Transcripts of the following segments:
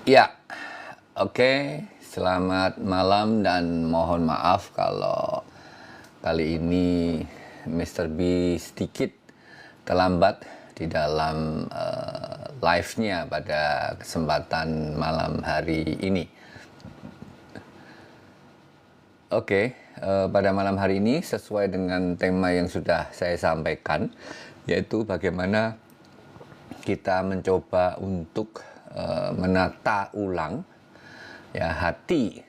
Ya, oke. Selamat malam dan mohon maaf kalau kali ini Mr. B sedikit terlambat di dalam live-nya pada kesempatan malam hari ini. Oke, pada malam hari ini sesuai dengan tema yang sudah saya sampaikan, yaitu bagaimana kita mencoba untuk menata ulang ya hati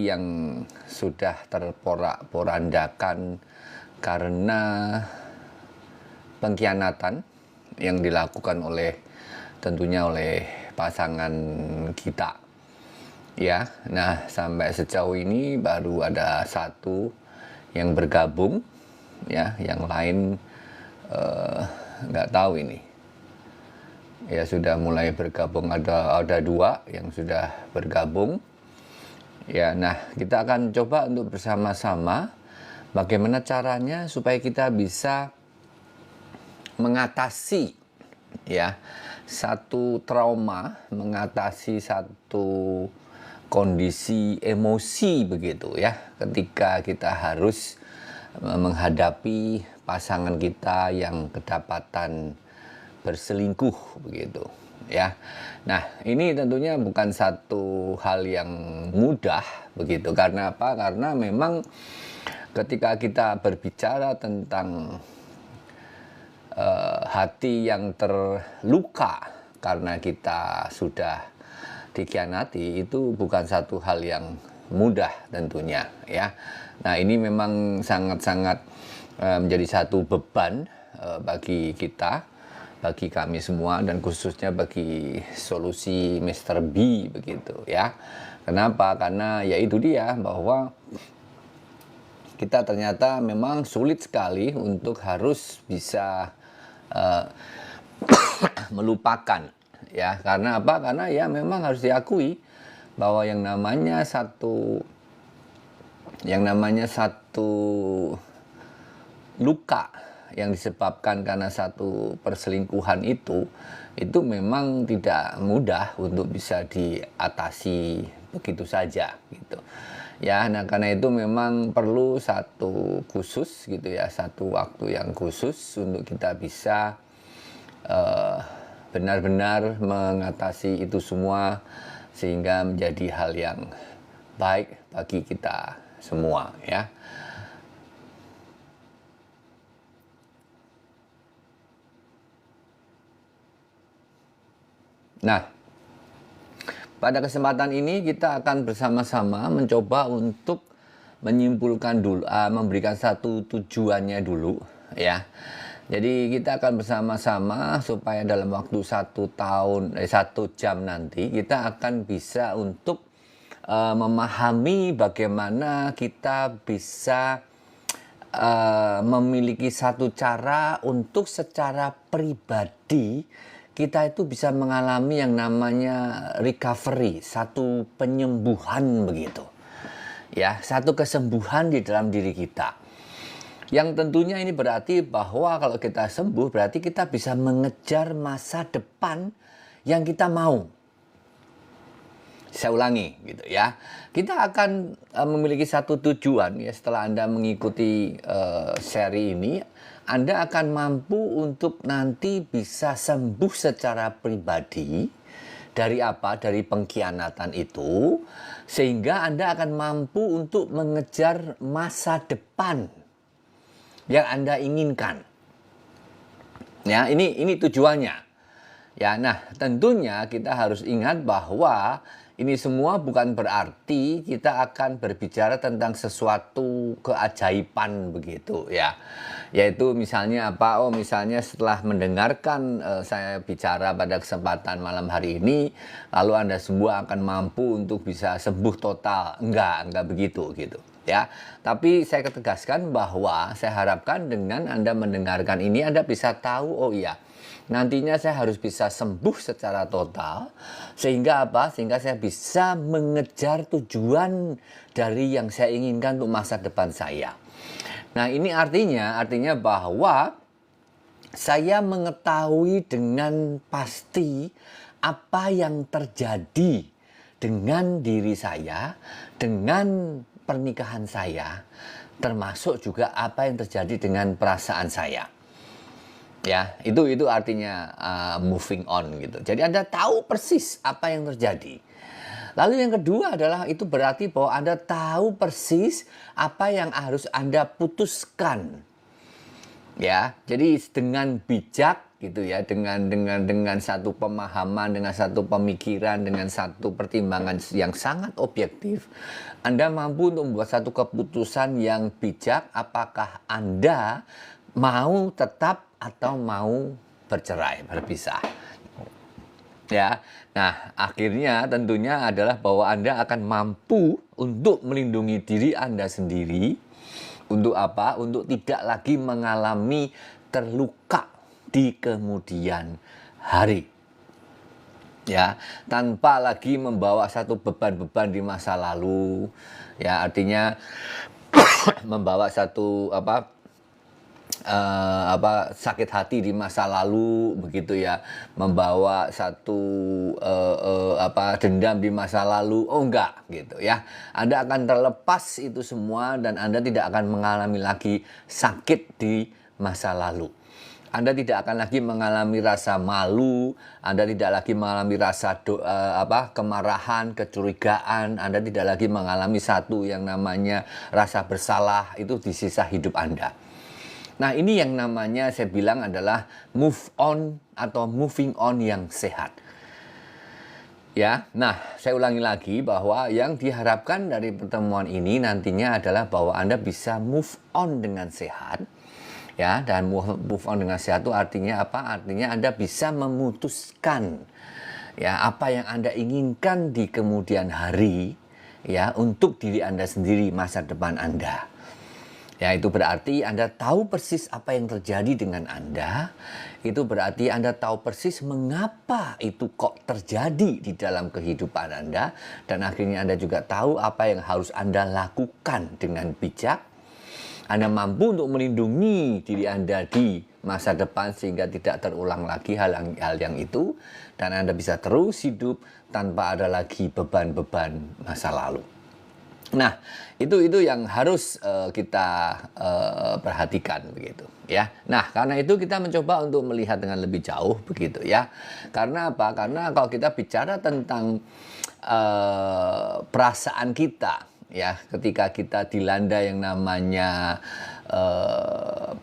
yang sudah terporak-porandakan karena pengkhianatan yang dilakukan tentunya oleh pasangan kita. Ya, nah sampai sejauh ini baru ada satu yang bergabung, ya, yang lain nggak tahu ini. Ya sudah mulai bergabung, ada dua yang sudah bergabung. Ya, nah kita akan coba untuk bersama-sama bagaimana caranya supaya kita bisa mengatasi ya satu trauma, mengatasi satu kondisi emosi begitu ya, ketika kita harus menghadapi pasangan kita yang kedapatan berselingkuh begitu ya. Nah, ini tentunya bukan satu hal yang mudah begitu. Karena apa? Karena memang ketika kita berbicara tentang hati yang terluka karena kita sudah dikhianati, itu bukan satu hal yang mudah tentunya ya. Nah, ini memang sangat-sangat menjadi satu beban bagi kita, bagi kami semua, dan khususnya bagi solusi Mr. B begitu ya. Kenapa? Karena ya itu dia, bahwa kita ternyata memang sulit sekali untuk harus bisa melupakan ya. Karena apa? Karena ya memang harus diakui bahwa yang namanya satu luka yang disebabkan karena satu perselingkuhan itu memang tidak mudah untuk bisa diatasi begitu saja gitu ya. Nah, karena itu memang perlu satu khusus gitu ya, satu waktu yang khusus untuk kita bisa benar-benar mengatasi itu semua sehingga menjadi hal yang baik bagi kita semua ya. Nah, pada kesempatan ini kita akan bersama-sama mencoba untuk menyimpulkan dulu, memberikan satu tujuannya dulu ya. Jadi kita akan bersama-sama supaya dalam waktu 1 jam nanti kita akan bisa untuk memahami bagaimana kita bisa memiliki satu cara untuk secara pribadi kita itu bisa mengalami yang namanya recovery, satu penyembuhan begitu. Ya, satu kesembuhan di dalam diri kita. Yang tentunya ini berarti bahwa kalau kita sembuh berarti kita bisa mengejar masa depan yang kita mau. Saya ulangi gitu ya. Kita akan memiliki satu tujuan ya, setelah Anda mengikuti seri ini, Anda akan mampu untuk nanti bisa sembuh secara pribadi dari apa? Dari pengkhianatan itu, sehingga Anda akan mampu untuk mengejar masa depan yang Anda inginkan. Ya, ini tujuannya. Ya, nah tentunya kita harus ingat bahwa ini semua bukan berarti kita akan berbicara tentang sesuatu keajaiban begitu ya. Yaitu misalnya apa? Oh, misalnya setelah mendengarkan saya bicara pada kesempatan malam hari ini, lalu Anda semua akan mampu untuk bisa sembuh total. Enggak begitu gitu ya. Tapi saya ketegaskan bahwa saya harapkan dengan Anda mendengarkan ini Anda bisa tahu, oh iya, nantinya saya harus bisa sembuh secara total, sehingga apa? Sehingga saya bisa mengejar tujuan dari yang saya inginkan untuk masa depan saya. Nah, ini artinya bahwa saya mengetahui dengan pasti apa yang terjadi dengan diri saya, dengan pernikahan saya, termasuk juga apa yang terjadi dengan perasaan saya. Ya, itu artinya moving on gitu. Jadi Anda tahu persis apa yang terjadi. Lalu yang kedua adalah itu berarti bahwa Anda tahu persis apa yang harus Anda putuskan. Ya, jadi dengan bijak gitu ya, dengan satu pemahaman, dengan satu pemikiran, dengan satu pertimbangan yang sangat objektif, Anda mampu untuk membuat satu keputusan yang bijak apakah Anda mau tetap atau mau bercerai, berpisah. Ya. Nah, akhirnya tentunya adalah bahwa Anda akan mampu untuk melindungi diri Anda sendiri. Untuk apa? Untuk tidak lagi mengalami terluka di kemudian hari. Ya, tanpa lagi membawa satu beban-beban di masa lalu. Ya, artinya membawa satu sakit hati di masa lalu begitu ya, membawa satu dendam di masa lalu. Oh enggak gitu ya, Anda akan terlepas itu semua dan Anda tidak akan mengalami lagi sakit di masa lalu. Anda tidak akan lagi mengalami rasa malu, Anda tidak lagi mengalami rasa kemarahan, kecurigaan, Anda tidak lagi mengalami satu yang namanya rasa bersalah itu di sisa hidup Anda. Nah, ini yang namanya saya bilang adalah move on atau moving on yang sehat. Ya, nah saya ulangi lagi bahwa yang diharapkan dari pertemuan ini nantinya adalah bahwa Anda bisa move on dengan sehat. Ya, dan move on dengan sehat itu artinya apa? Artinya Anda bisa memutuskan ya apa yang Anda inginkan di kemudian hari ya untuk diri Anda sendiri, masa depan Anda. Ya, itu berarti Anda tahu persis apa yang terjadi dengan Anda. Itu berarti Anda tahu persis mengapa itu kok terjadi di dalam kehidupan Anda. Dan akhirnya Anda juga tahu apa yang harus Anda lakukan dengan bijak. Anda mampu untuk melindungi diri Anda di masa depan sehingga tidak terulang lagi hal yang itu. Dan Anda bisa terus hidup tanpa ada lagi beban-beban masa lalu. Nah, itu yang harus kita perhatikan begitu ya. Nah, karena itu kita mencoba untuk melihat dengan lebih jauh begitu ya. Karena apa? Karena kalau kita bicara tentang perasaan kita ya, ketika kita dilanda yang namanya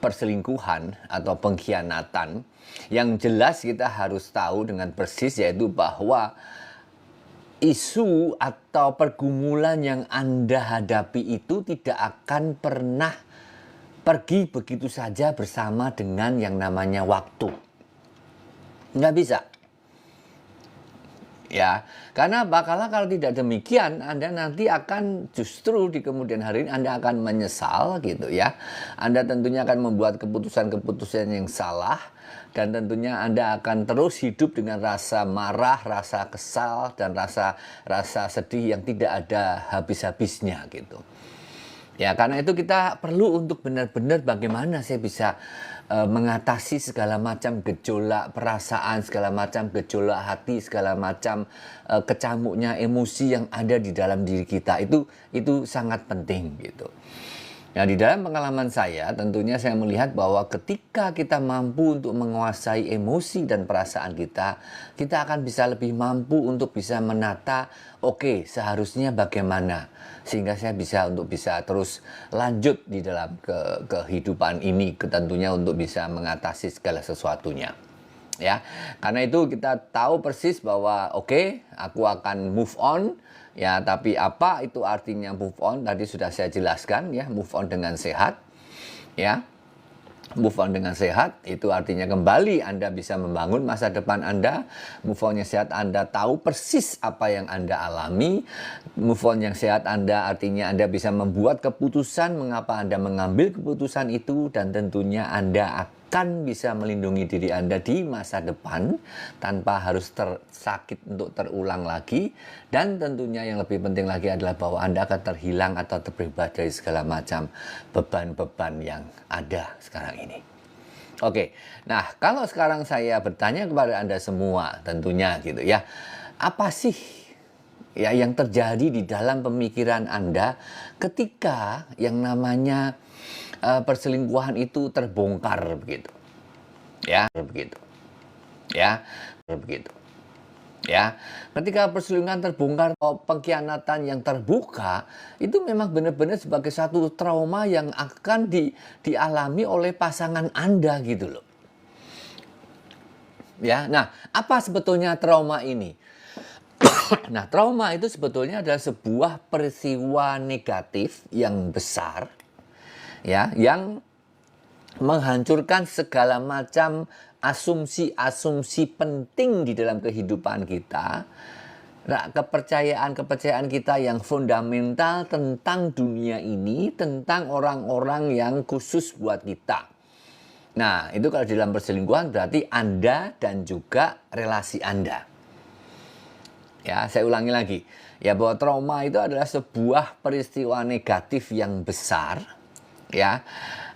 perselingkuhan atau pengkhianatan, yang jelas kita harus tahu dengan persis yaitu bahwa isu atau pergumulan yang Anda hadapi itu tidak akan pernah pergi begitu saja bersama dengan yang namanya waktu. Nggak bisa. Ya, karena kalau tidak demikian Anda nanti akan justru di kemudian hari ini Anda akan menyesal gitu ya. Anda tentunya akan membuat keputusan-keputusan yang salah. Dan tentunya Anda akan terus hidup dengan rasa marah, rasa kesal, dan rasa sedih yang tidak ada habis-habisnya gitu. Ya, karena itu kita perlu untuk benar-benar bagaimana saya bisa mengatasi segala macam gejolak perasaan, segala macam gejolak hati, segala macam kecamuknya emosi yang ada di dalam diri kita. Itu sangat penting gitu. Nah, di dalam pengalaman saya, tentunya saya melihat bahwa ketika kita mampu untuk menguasai emosi dan perasaan kita akan bisa lebih mampu untuk bisa menata, oke, seharusnya bagaimana. Sehingga saya bisa terus lanjut di dalam kehidupan ini, tentunya untuk bisa mengatasi segala sesuatunya. Ya, karena itu kita tahu persis bahwa oke, aku akan move on. Ya, tapi apa itu artinya move on? Tadi sudah saya jelaskan ya, move on dengan sehat. Ya. Move on dengan sehat itu artinya kembali Anda bisa membangun masa depan Anda. Move on yang sehat Anda tahu persis apa yang Anda alami. Move on yang sehat Anda artinya Anda bisa membuat keputusan mengapa Anda mengambil keputusan itu, dan tentunya Anda akan bisa melindungi diri Anda di masa depan tanpa harus tersakit untuk terulang lagi. Dan tentunya yang lebih penting lagi adalah bahwa Anda akan terhilang atau terbebas dari segala macam beban-beban yang ada sekarang ini. Oke, nah kalau sekarang saya bertanya kepada Anda semua tentunya gitu ya, apa sih ya yang terjadi di dalam pemikiran Anda ketika yang namanya perselingkuhan itu terbongkar begitu, ya begitu, ya begitu. Ya, ketika perselingkuhan terbongkar, pengkhianatan yang terbuka itu memang benar-benar sebagai satu trauma yang akan dialami oleh pasangan Anda gitu loh. Ya, nah apa sebetulnya trauma ini? Nah, trauma itu sebetulnya adalah sebuah peristiwa negatif yang besar, ya, yang menghancurkan segala macam asumsi-asumsi penting di dalam kehidupan kita. Nah, kepercayaan-kepercayaan kita yang fundamental tentang dunia ini, tentang orang-orang yang khusus buat kita. Nah, itu kalau dalam perselingkuhan berarti Anda dan juga relasi Anda. Ya, saya ulangi lagi. Ya, bahwa trauma itu adalah sebuah peristiwa negatif yang besar, ya,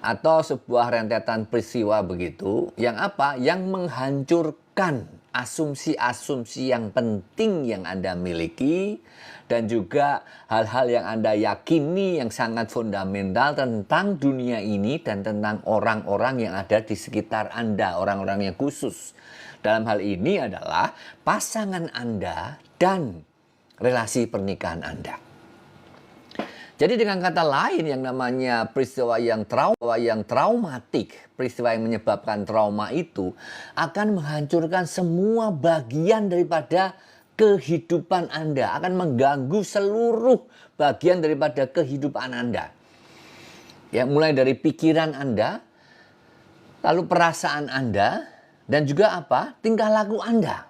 atau sebuah rentetan peristiwa begitu, yang apa? Yang menghancurkan asumsi-asumsi yang penting yang Anda miliki, dan juga hal-hal yang Anda yakini yang sangat fundamental tentang dunia ini dan tentang orang-orang yang ada di sekitar Anda, orang-orang yang khusus. Dalam hal ini adalah pasangan Anda dan relasi pernikahan Anda. Jadi dengan kata lain yang namanya peristiwa yang traumatik, peristiwa yang menyebabkan trauma itu akan menghancurkan semua bagian daripada kehidupan Anda, akan mengganggu seluruh bagian daripada kehidupan Anda. Ya, mulai dari pikiran Anda, lalu perasaan Anda, dan juga apa? Tingkah laku Anda.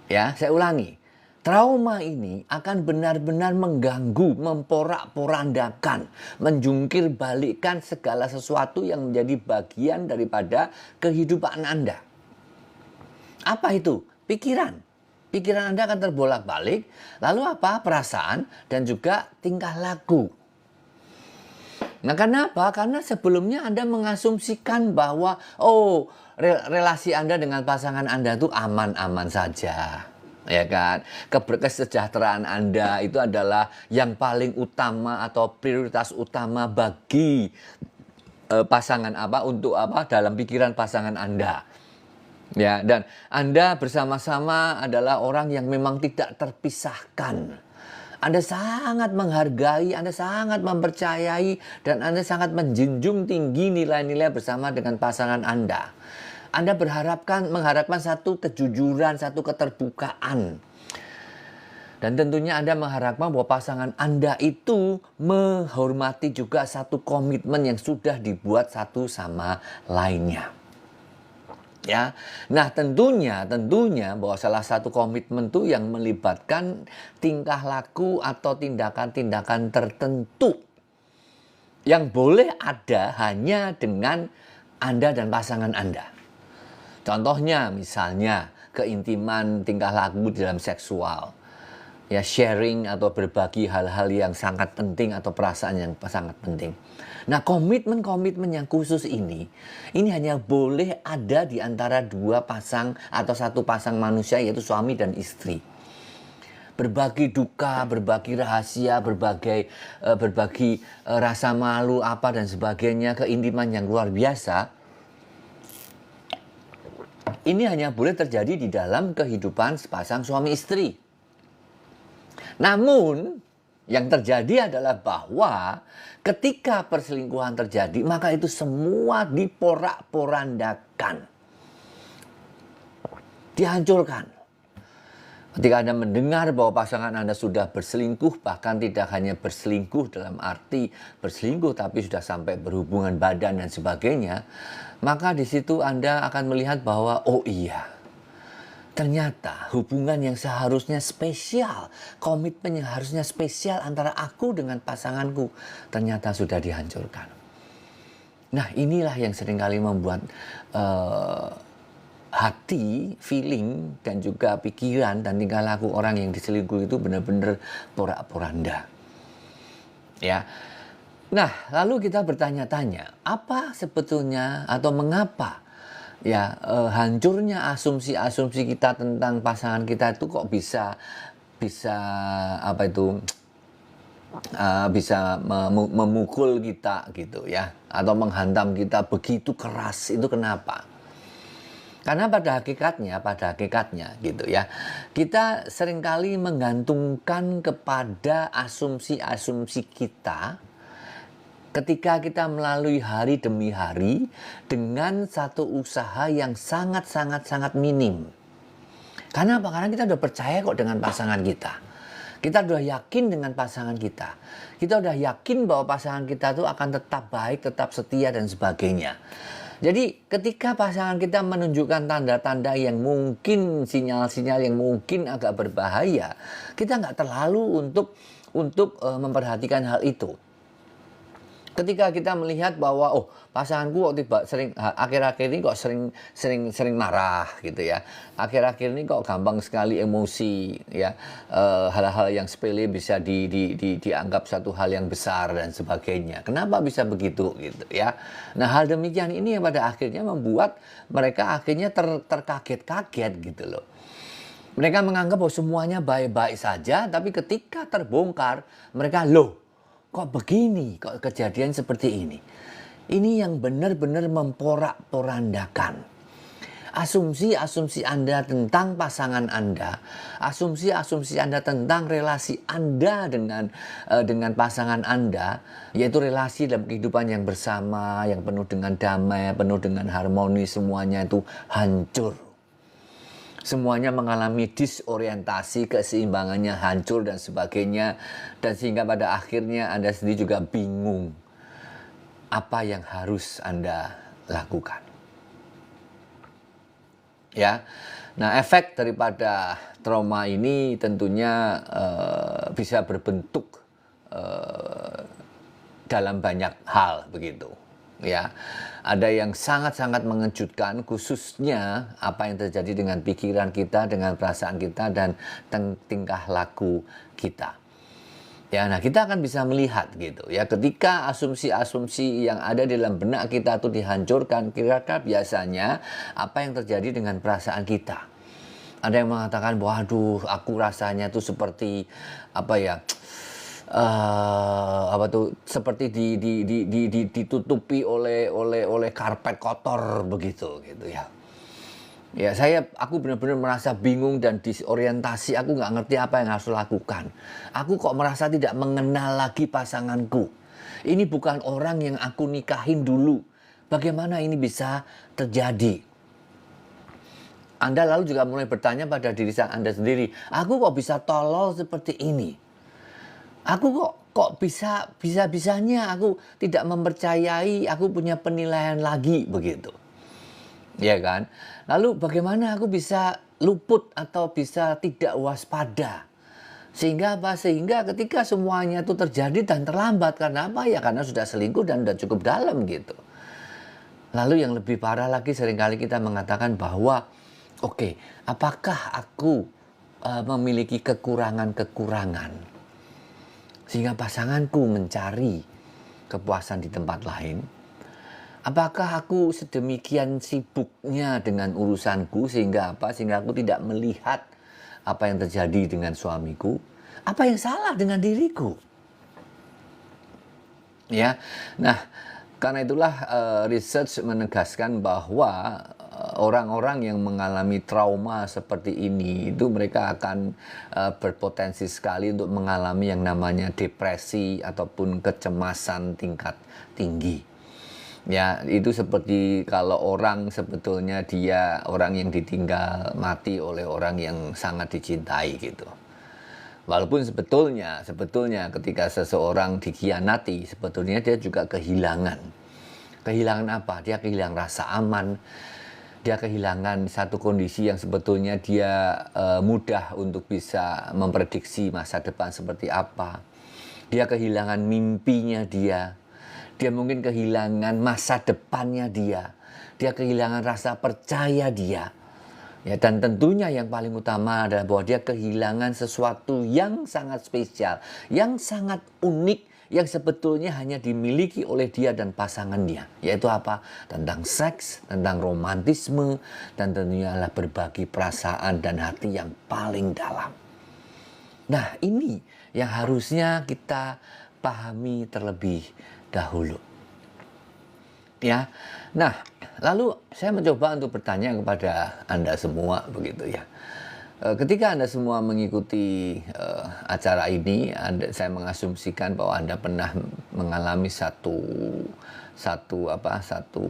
Ya, saya ulangi. Trauma ini akan benar-benar mengganggu, memporak-porandakan, menjungkir balikkan segala sesuatu yang menjadi bagian daripada kehidupan Anda. Apa itu? Pikiran. Pikiran Anda akan terbolak-balik, lalu apa? Perasaan dan juga tingkah laku. Nah, kenapa? Karena sebelumnya Anda mengasumsikan bahwa relasi Anda dengan pasangan Anda itu aman-aman saja. Ya kan, kesejahteraan Anda itu adalah yang paling utama atau prioritas utama bagi pasangan untuk dalam pikiran pasangan Anda. Ya, dan Anda bersama-sama adalah orang yang memang tidak terpisahkan. Anda sangat menghargai, Anda sangat mempercayai, dan Anda sangat menjunjung tinggi nilai-nilai bersama dengan pasangan Anda. Anda mengharapkan satu kejujuran, satu keterbukaan. Dan tentunya Anda mengharapkan bahwa pasangan Anda itu menghormati juga satu komitmen yang sudah dibuat satu sama lainnya. Ya. Nah, tentunya bahwa salah satu komitmen itu yang melibatkan tingkah laku atau tindakan-tindakan tertentu yang boleh ada hanya dengan Anda dan pasangan Anda. Contohnya misalnya keintiman tingkah laku dalam seksual. Ya, sharing atau berbagi hal-hal yang sangat penting atau perasaan yang sangat penting. Nah, komitmen-komitmen yang khusus ini hanya boleh ada di antara dua pasang atau satu pasang manusia, yaitu suami dan istri. Berbagi duka, berbagi rahasia, berbagi rasa malu apa dan sebagainya, keintiman yang luar biasa. Ini hanya boleh terjadi di dalam kehidupan sepasang suami istri. Namun, yang terjadi adalah bahwa ketika perselingkuhan terjadi, maka itu semua diporak-porandakan. Dihancurkan. Ketika Anda mendengar bahwa pasangan Anda sudah berselingkuh, bahkan tidak hanya berselingkuh dalam arti berselingkuh, tapi sudah sampai berhubungan badan dan sebagainya, maka di situ Anda akan melihat bahwa oh iya, ternyata hubungan yang seharusnya spesial, komitmen yang harusnya spesial antara aku dengan pasanganku, ternyata sudah dihancurkan. Nah, inilah yang seringkali membuat hati, feeling, dan juga pikiran dan tingkah laku orang yang diselingkuh itu benar-benar porak-poranda. Ya. Nah, lalu kita bertanya-tanya, apa sebetulnya atau mengapa ya hancurnya asumsi-asumsi kita tentang pasangan kita itu kok bisa bisa apa itu bisa memukul kita gitu ya atau menghantam kita begitu keras itu kenapa? Karena pada hakikatnya gitu ya, kita seringkali menggantungkan kepada asumsi-asumsi kita ketika kita melalui hari demi hari dengan satu usaha yang sangat minim. Karena apa? Karena kita udah percaya kok dengan pasangan kita. Kita udah yakin dengan pasangan kita. Kita udah yakin bahwa pasangan kita tuh akan tetap baik, tetap setia dan sebagainya. Jadi ketika pasangan kita menunjukkan tanda-tanda yang mungkin, sinyal-sinyal yang mungkin agak berbahaya, kita nggak terlalu untuk memperhatikan hal itu. Ketika kita melihat bahwa pasanganku kok akhir-akhir ini kok sering marah gitu ya. Akhir-akhir ini kok gampang sekali emosi ya. Hal-hal yang sepele bisa dianggap satu hal yang besar dan sebagainya. Kenapa bisa begitu gitu ya. Nah, hal demikian ini yang pada akhirnya membuat mereka akhirnya terkaget-kaget gitu loh. Mereka menganggap bahwa semuanya baik-baik saja, tapi ketika terbongkar mereka kok begini, kok kejadian seperti ini. Ini yang benar-benar memporak-porandakan asumsi-asumsi Anda tentang pasangan Anda, asumsi-asumsi Anda tentang relasi Anda dengan pasangan Anda, yaitu relasi dalam kehidupan yang bersama, yang penuh dengan damai, penuh dengan harmoni, semuanya itu hancur. Semuanya mengalami disorientasi, keseimbangannya hancur dan sebagainya. Dan sehingga pada akhirnya Anda sendiri juga bingung apa yang harus Anda lakukan. Ya. Nah, efek daripada trauma ini tentunya bisa berbentuk dalam banyak hal begitu. Ya, ada yang sangat-sangat mengejutkan, khususnya apa yang terjadi dengan pikiran kita, dengan perasaan kita, dan tingkah laku kita. Ya, nah kita akan bisa melihat gitu ya, ketika asumsi-asumsi yang ada di dalam benak kita itu dihancurkan, kira-kira biasanya apa yang terjadi dengan perasaan kita. Ada yang mengatakan, waduh, aku rasanya tuh seperti apa ya? Seperti ditutupi oleh karpet kotor begitu gitu ya. Ya, aku benar-benar merasa bingung dan disorientasi. Aku nggak ngerti apa yang harus lakukan. Aku kok merasa tidak mengenal lagi pasanganku. Ini bukan orang yang aku nikahin dulu. Bagaimana ini bisa terjadi? Anda lalu juga mulai bertanya pada diri Anda sendiri, aku kok bisa tolol seperti ini? Aku kok bisa-bisanya aku tidak mempercayai aku punya penilaian lagi begitu. Ya kan? Lalu bagaimana aku bisa luput atau bisa tidak waspada? Sehingga apa? Sehingga ketika semuanya itu terjadi dan terlambat. Karena apa? Ya karena sudah selingkuh dan sudah cukup dalam gitu. Lalu yang lebih parah lagi, seringkali kita mengatakan bahwa oke, apakah aku memiliki kekurangan-kekurangan sehingga pasanganku mencari kepuasan di tempat lain? Apakah aku sedemikian sibuknya dengan urusanku sehingga aku tidak melihat apa yang terjadi dengan suamiku? Apa yang salah dengan diriku? Ya. Nah, karena itulah research menegaskan bahwa orang-orang yang mengalami trauma seperti ini itu mereka akan berpotensi sekali untuk mengalami yang namanya depresi ataupun kecemasan tingkat tinggi. Ya, itu seperti kalau orang sebetulnya dia orang yang ditinggal mati oleh orang yang sangat dicintai gitu. Walaupun sebetulnya ketika seseorang dikhianati, sebetulnya dia juga kehilangan. Kehilangan apa? Dia kehilangan rasa aman. Dia kehilangan satu kondisi yang sebetulnya dia mudah untuk bisa memprediksi masa depan seperti apa. Dia kehilangan mimpinya dia. Dia mungkin kehilangan masa depannya dia. Dia kehilangan rasa percaya dia. Ya, dan tentunya yang paling utama adalah bahwa dia kehilangan sesuatu yang sangat spesial, yang sangat unik, yang sebetulnya hanya dimiliki oleh dia dan pasangannya. Yaitu apa? Tentang seks, tentang romantisme, dan tentunya adalah berbagi perasaan dan hati yang paling dalam. Nah, ini yang harusnya kita pahami terlebih dahulu. Ya. Nah, lalu saya mencoba untuk bertanya kepada Anda semua begitu ya. Ketika Anda semua mengikuti acara ini, saya mengasumsikan bahwa Anda pernah mengalami satu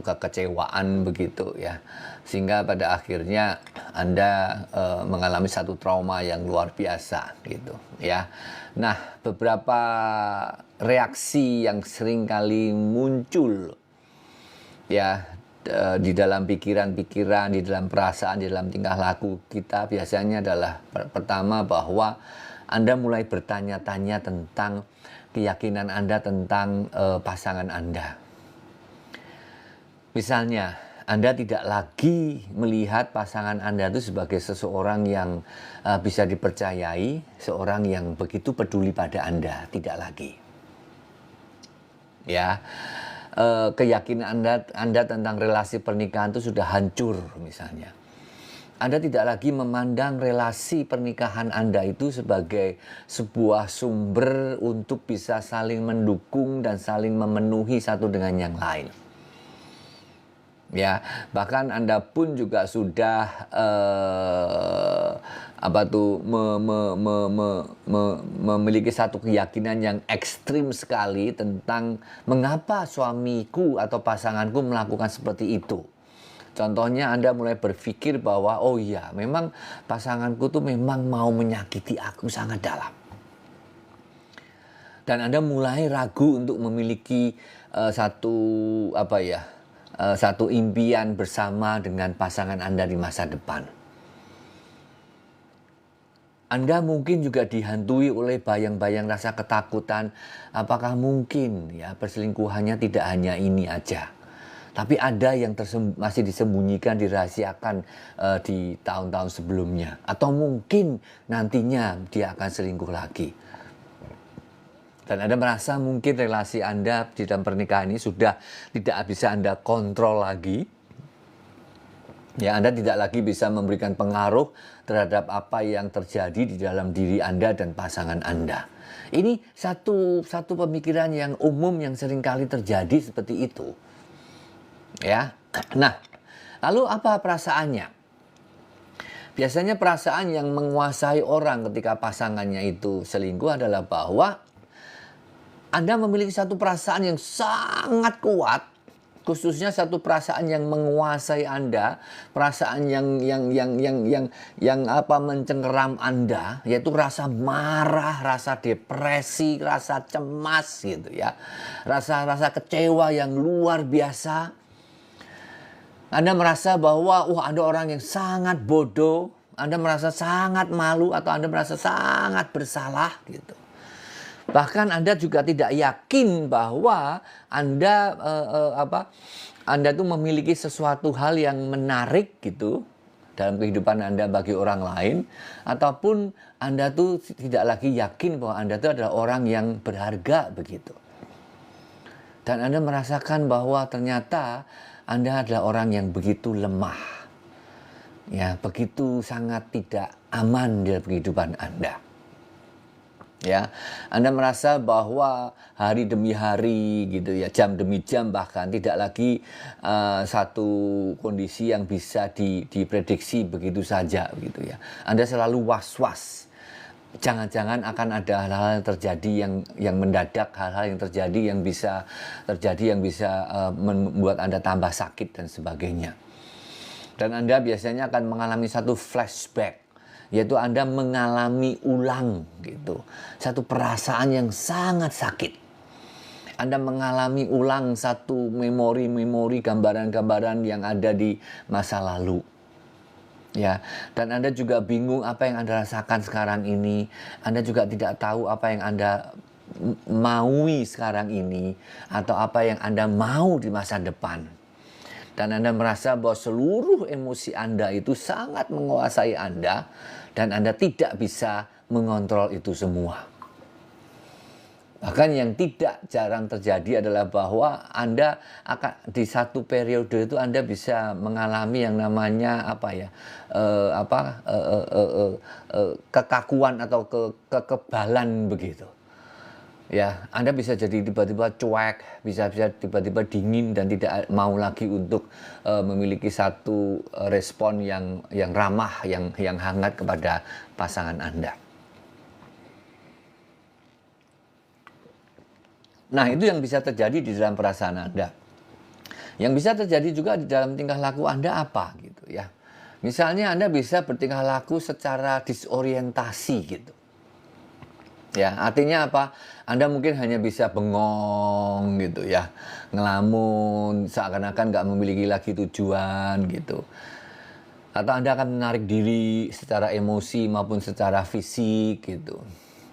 kekecewaan begitu ya, sehingga pada akhirnya Anda mengalami satu trauma yang luar biasa gitu ya. Nah, beberapa reaksi yang sering kali muncul ya di dalam pikiran-pikiran, di dalam perasaan, di dalam tingkah laku kita biasanya adalah pertama bahwa Anda mulai bertanya-tanya tentang keyakinan Anda tentang pasangan Anda. Misalnya, Anda tidak lagi melihat pasangan Anda itu sebagai seseorang yang bisa dipercayai, seorang yang begitu peduli pada Anda, tidak lagi. Ya. Keyakinan Anda tentang relasi pernikahan itu sudah hancur misalnya. Anda tidak lagi memandang relasi pernikahan Anda itu sebagai sebuah sumber untuk bisa saling mendukung dan saling memenuhi satu dengan yang lain. Ya, bahkan Anda pun juga sudah memiliki satu keyakinan yang ekstrim sekali tentang mengapa suamiku atau pasanganku melakukan seperti itu. Contohnya Anda mulai berpikir bahwa oh iya, memang pasanganku tuh memang mau menyakiti aku sangat dalam. Dan Anda mulai ragu untuk memiliki satu impian bersama dengan pasangan Anda di masa depan. Anda mungkin juga dihantui oleh bayang-bayang rasa ketakutan, apakah mungkin ya perselingkuhannya tidak hanya ini aja, tapi ada yang masih disembunyikan, dirahasiakan di tahun-tahun sebelumnya, atau mungkin nantinya dia akan selingkuh lagi. Dan Anda merasa mungkin relasi Anda di dalam pernikahan ini sudah tidak bisa Anda kontrol lagi. Ya, Anda tidak lagi bisa memberikan pengaruh terhadap apa yang terjadi di dalam diri Anda dan pasangan Anda. Ini satu pemikiran yang umum yang seringkali terjadi seperti itu. Ya. Nah, lalu apa perasaannya? Biasanya perasaan yang menguasai orang ketika pasangannya itu selingkuh adalah bahwa Anda memiliki satu perasaan yang sangat kuat, khususnya satu perasaan yang menguasai Anda, perasaan yang mencengkeram Anda, yaitu rasa marah, rasa depresi, rasa cemas gitu ya. Rasa kecewa yang luar biasa. Anda merasa bahwa ada orang yang sangat bodoh, Anda merasa sangat malu atau Anda merasa sangat bersalah gitu. Bahkan Anda juga tidak yakin bahwa Anda tuh memiliki sesuatu hal yang menarik gitu dalam kehidupan Anda bagi orang lain, ataupun Anda tuh tidak lagi yakin bahwa Anda itu adalah orang yang berharga begitu. Dan Anda merasakan bahwa ternyata Anda adalah orang yang begitu lemah. Ya, begitu sangat tidak aman dalam kehidupan Anda. Ya, Anda merasa bahwa hari demi hari gitu ya, jam demi jam bahkan tidak lagi satu kondisi yang bisa diprediksi begitu saja gitu ya. Anda selalu was-was. Jangan-jangan akan ada hal-hal yang terjadi yang mendadak, hal-hal yang terjadi yang bisa membuat Anda tambah sakit dan sebagainya. Dan Anda biasanya akan mengalami satu flashback, yaitu Anda mengalami ulang gitu satu perasaan yang sangat sakit. Anda mengalami ulang satu memori-memori, gambaran-gambaran yang ada di masa lalu. Ya, dan Anda juga bingung apa yang Anda rasakan sekarang ini. Anda juga tidak tahu apa yang Anda maui sekarang ini atau apa yang Anda mau di masa depan. Dan Anda merasa bahwa seluruh emosi Anda itu sangat menguasai Anda dan Anda tidak bisa mengontrol itu semua. Bahkan yang tidak jarang terjadi adalah bahwa Anda akan di satu periode itu Anda bisa mengalami yang namanya kekakuan atau kekebalan begitu. Ya, Anda bisa jadi tiba-tiba cuek, bisa tiba-tiba dingin dan tidak mau lagi untuk memiliki satu respon yang ramah, yang hangat kepada pasangan Anda. Nah, itu yang bisa terjadi di dalam perasaan Anda. Yang bisa terjadi juga di dalam tingkah laku Anda apa gitu ya. Misalnya Anda bisa bertingkah laku secara disorientasi gitu. Ya, artinya apa? Anda mungkin hanya bisa bengong gitu ya, ngelamun, seakan-akan nggak memiliki lagi tujuan gitu. Atau Anda akan menarik diri secara emosi maupun secara fisik gitu.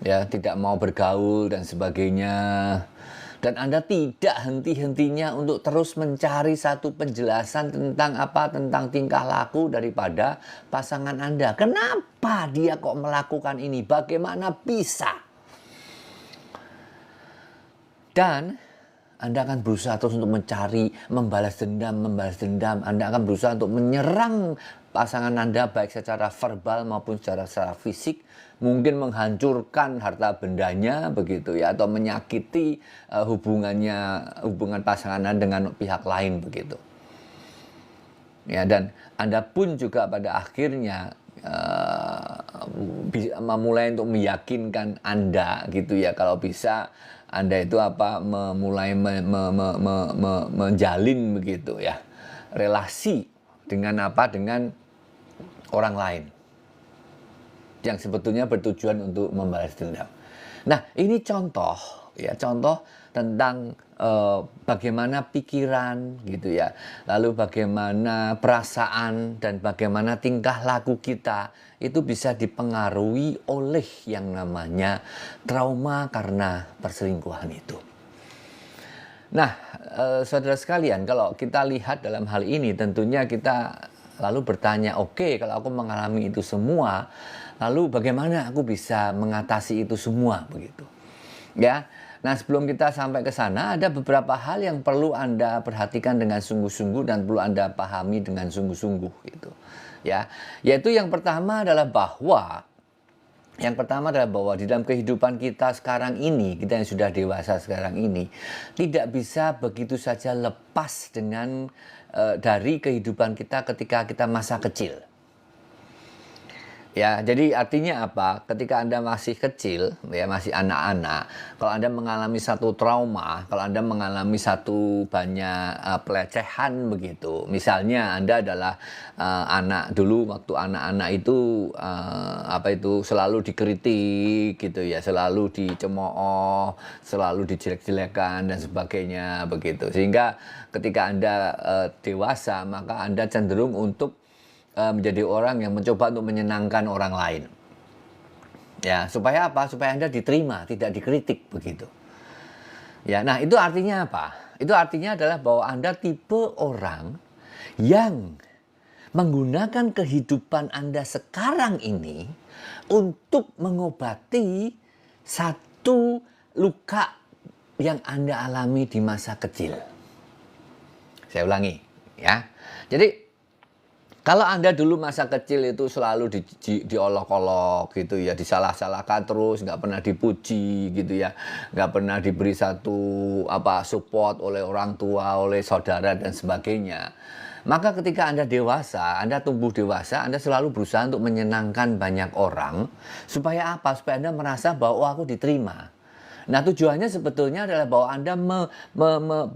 Ya, tidak mau bergaul dan sebagainya. Dan Anda tidak henti-hentinya untuk terus mencari satu penjelasan tentang tingkah laku daripada pasangan Anda. Kenapa dia kok melakukan ini? Bagaimana bisa? Dan Anda akan berusaha terus untuk mencari, membalas dendam. Anda akan berusaha untuk menyerang pasangan Anda baik secara verbal maupun secara fisik. Mungkin menghancurkan harta bendanya begitu ya, atau menyakiti hubungan pasangan Anda dengan pihak lain begitu. Ya, dan Anda pun juga pada akhirnya memulai untuk meyakinkan Anda gitu ya, kalau bisa Anda itu memulai menjalin begitu ya relasi dengan orang lain yang sebetulnya bertujuan untuk membalas dendam. Nah, ini contoh tentang bagaimana pikiran gitu ya, lalu bagaimana perasaan dan bagaimana tingkah laku kita itu bisa dipengaruhi oleh yang namanya trauma karena perselingkuhan itu. Nah, saudara sekalian, kalau kita lihat dalam hal ini tentunya kita lalu bertanya, oke, kalau aku mengalami itu semua, lalu bagaimana aku bisa mengatasi itu semua begitu. Ya. Nah, sebelum kita sampai ke sana, ada beberapa hal yang perlu Anda perhatikan dengan sungguh-sungguh dan perlu Anda pahami dengan sungguh-sungguh gitu. Ya, yaitu yang pertama adalah bahwa di dalam kehidupan kita sekarang ini, kita yang sudah dewasa sekarang ini, tidak bisa begitu saja lepas dari kehidupan kita ketika kita masa kecil. Ya, jadi artinya apa? Ketika Anda masih kecil, ya masih anak-anak, kalau Anda mengalami satu trauma, kalau Anda mengalami satu banyak pelecehan begitu. Misalnya Anda adalah anak dulu waktu anak-anak itu selalu dikritik gitu ya, selalu dicemooh, selalu dijelek-jelekan dan sebagainya begitu. Sehingga ketika Anda dewasa, maka Anda cenderung untuk menjadi orang yang mencoba untuk menyenangkan orang lain. Ya, supaya apa? Supaya Anda diterima, tidak dikritik begitu. Ya, nah itu artinya apa? Itu artinya adalah bahwa Anda tipe orang yang menggunakan kehidupan Anda sekarang ini untuk mengobati satu luka yang Anda alami di masa kecil. Saya ulangi, ya. Jadi kalau Anda dulu masa kecil itu selalu diolok-olok gitu ya, disalah-salahkan terus, nggak pernah dipuji gitu ya, nggak pernah diberi satu support oleh orang tua, oleh saudara dan sebagainya. Maka ketika Anda dewasa, Anda tumbuh dewasa, Anda selalu berusaha untuk menyenangkan banyak orang. Supaya apa? Supaya Anda merasa bahwa aku diterima. Nah, tujuannya sebetulnya adalah bahwa Anda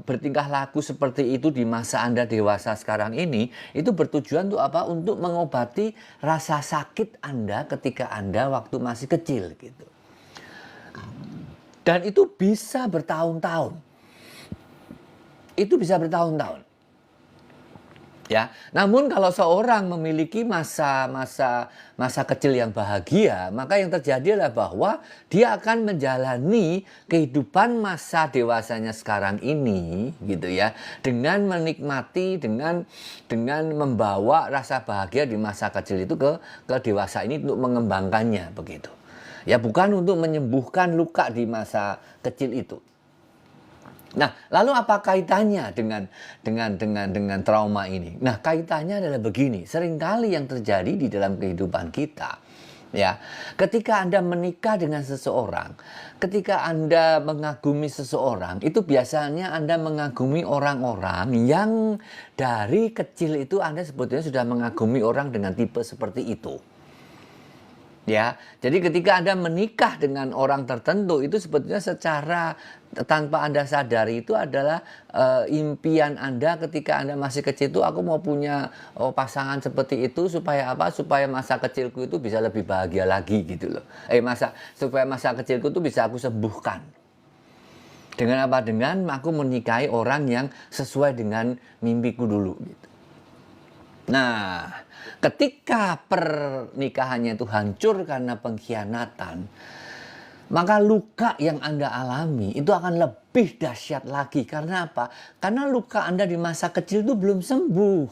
bertingkah laku seperti itu di masa Anda dewasa sekarang ini, itu bertujuan untuk apa? Untuk mengobati rasa sakit Anda ketika Anda waktu masih kecil gitu. Dan itu bisa bertahun-tahun. Itu bisa bertahun-tahun. Ya, namun kalau seorang memiliki masa kecil yang bahagia, maka yang terjadi adalah bahwa dia akan menjalani kehidupan masa dewasanya sekarang ini, gitu ya, dengan menikmati, dengan membawa rasa bahagia di masa kecil itu ke dewasa ini untuk mengembangkannya, begitu. Ya, bukan untuk menyembuhkan luka di masa kecil itu. Nah, lalu apa kaitannya dengan trauma ini? Nah, kaitannya adalah begini, seringkali yang terjadi di dalam kehidupan kita, ya, ketika Anda menikah dengan seseorang, ketika Anda mengagumi seseorang, itu biasanya Anda mengagumi orang-orang yang dari kecil itu Anda sebetulnya sudah mengagumi orang dengan tipe seperti itu. Ya, jadi ketika Anda menikah dengan orang tertentu itu sebetulnya secara tanpa Anda sadari itu adalah impian Anda ketika Anda masih kecil itu, aku mau punya pasangan seperti itu supaya apa? Supaya masa kecilku itu bisa lebih bahagia lagi gitu loh. Supaya masa kecilku itu bisa aku sembuhkan. Dengan apa? Dengan aku menikahi orang yang sesuai dengan mimpiku dulu gitu. Nah, ketika pernikahannya itu hancur karena pengkhianatan, maka luka yang Anda alami itu akan lebih dahsyat lagi. Karena apa? Karena luka Anda di masa kecil itu belum sembuh.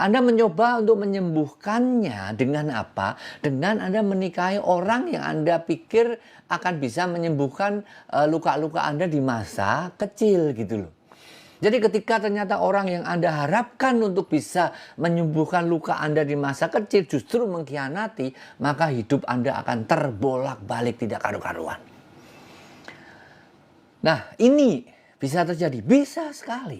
Anda mencoba untuk menyembuhkannya dengan apa? Dengan Anda menikahi orang yang Anda pikir akan bisa menyembuhkan luka-luka Anda di masa kecil gitu loh. Jadi ketika ternyata orang yang Anda harapkan untuk bisa menyembuhkan luka Anda di masa kecil justru mengkhianati, maka hidup Anda akan terbolak-balik tidak karu-karuan. Nah, ini bisa terjadi, bisa sekali.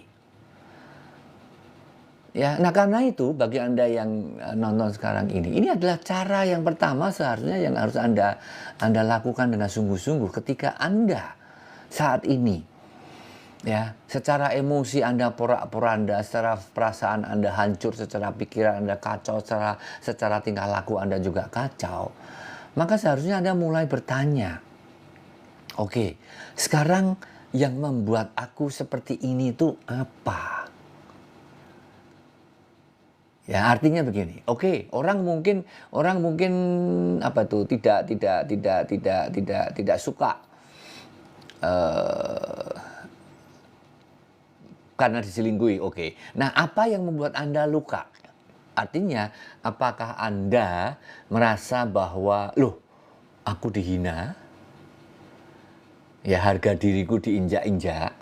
Ya, nah karena itu bagi Anda yang nonton sekarang ini adalah cara yang pertama seharusnya yang harus Anda lakukan dengan sungguh-sungguh ketika Anda saat ini, ya, secara emosi Anda porak-poranda, secara perasaan Anda hancur, secara pikiran Anda kacau, secara tingkah laku Anda juga kacau. Maka seharusnya Anda mulai bertanya, oke, sekarang yang membuat aku seperti ini itu apa? Ya, artinya begini. Oke, orang mungkin apa tuh tidak suka karena diselingkuhi. Oke. Nah, apa yang membuat Anda luka? Artinya, apakah Anda merasa bahwa, loh, aku dihina? Ya, harga diriku diinjak-injak.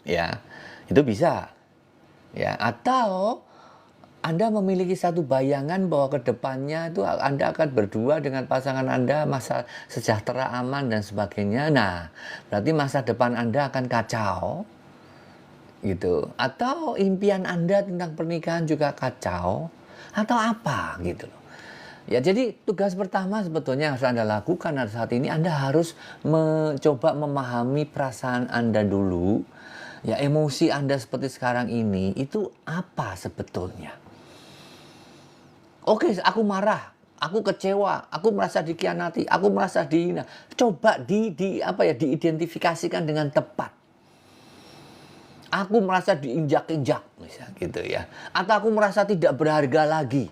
Ya, itu bisa. Ya, atau Anda memiliki satu bayangan bahwa ke depannya itu Anda akan berdua dengan pasangan Anda, masa sejahtera, aman, dan sebagainya. Nah, berarti masa depan Anda akan kacau, gitu. Atau impian Anda tentang pernikahan juga kacau, atau apa, gitu loh. Ya, jadi tugas pertama sebetulnya yang harus Anda lakukan saat ini, Anda harus mencoba memahami perasaan Anda dulu. Ya, emosi Anda seperti sekarang ini, itu apa sebetulnya? Oke, aku marah, aku kecewa, aku merasa dikhianati, aku merasa dihina. Coba diidentifikasikan dengan tepat. Aku merasa diinjak-injak, misalnya gitu ya. Atau aku merasa tidak berharga lagi.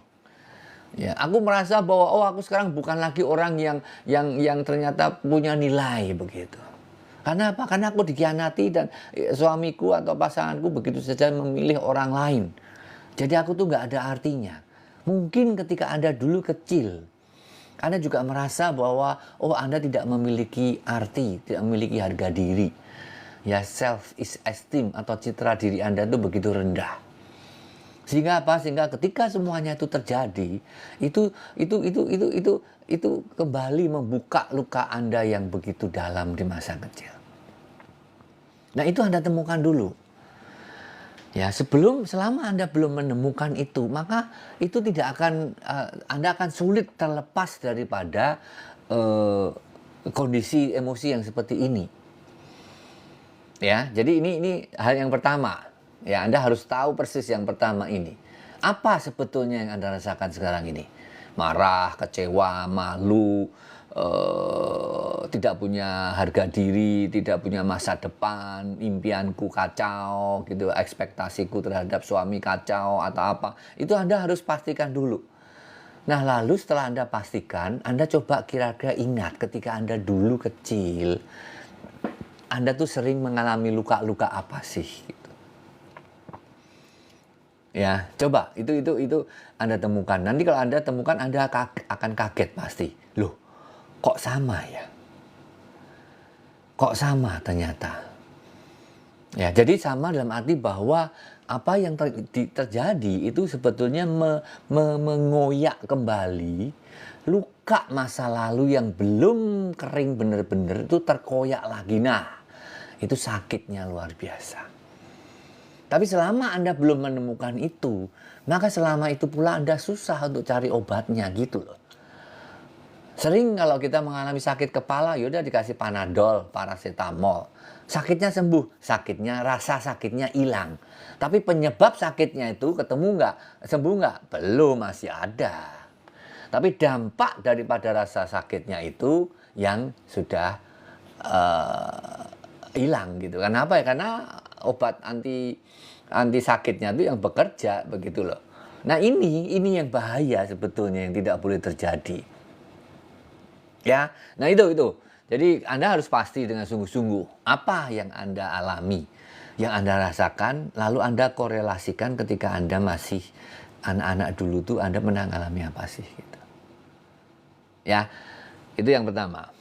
Ya, aku merasa bahwa aku sekarang bukan lagi orang yang ternyata punya nilai begitu. Karena apa? Karena aku dikhianati dan suamiku atau pasanganku begitu saja memilih orang lain. Jadi aku tuh nggak ada artinya. Mungkin ketika Anda dulu kecil, Anda juga merasa bahwa Anda tidak memiliki arti, tidak memiliki harga diri. Ya, self-esteem atau citra diri Anda itu begitu rendah. Sehingga apa? Sehingga ketika semuanya itu terjadi, itu kembali membuka luka Anda yang begitu dalam di masa kecil. Nah, itu Anda temukan dulu. Ya, selama Anda belum menemukan itu, maka itu tidak akan Anda akan sulit terlepas daripada kondisi emosi yang seperti ini. Ya, jadi ini hal yang pertama. Ya, Anda harus tahu persis yang pertama ini. Apa sebetulnya yang Anda rasakan sekarang ini? Marah, kecewa, malu, tidak punya harga diri, tidak punya masa depan, impianku kacau, gitu, ekspektasiku terhadap suami kacau atau apa. Itu Anda harus pastikan dulu. Nah, lalu setelah Anda pastikan, Anda coba kira-kira ingat ketika Anda dulu kecil, Anda tuh sering mengalami luka-luka apa sih? Gitu. Ya, coba itu Anda temukan. Nanti kalau Anda temukan Anda akan kaget pasti. Loh, kok sama ya? Kok sama ternyata? Ya, jadi sama dalam arti bahwa apa yang terjadi itu sebetulnya mengoyak kembali luka masa lalu yang belum kering benar-benar itu terkoyak lagi. Nah, itu sakitnya luar biasa. Tapi selama Anda belum menemukan itu, maka selama itu pula Anda susah untuk cari obatnya gitu loh. Sering kalau kita mengalami sakit kepala, yaudah dikasih Panadol, paracetamol. Sakitnya sembuh, rasa sakitnya hilang. Tapi penyebab sakitnya itu ketemu nggak? Sembuh nggak? Belum, masih ada. Tapi dampak daripada rasa sakitnya itu yang sudah hilang gitu. Kenapa ya? Karena obat anti sakitnya itu yang bekerja begitu loh. Nah ini yang bahaya sebetulnya yang tidak boleh terjadi. Ya, nah itu. Jadi Anda harus pasti dengan sungguh-sungguh apa yang Anda alami, yang Anda rasakan, lalu Anda korelasikan ketika Anda masih anak-anak dulu tuh Anda pernah mengalami apa sih gitu. Ya, itu yang pertama.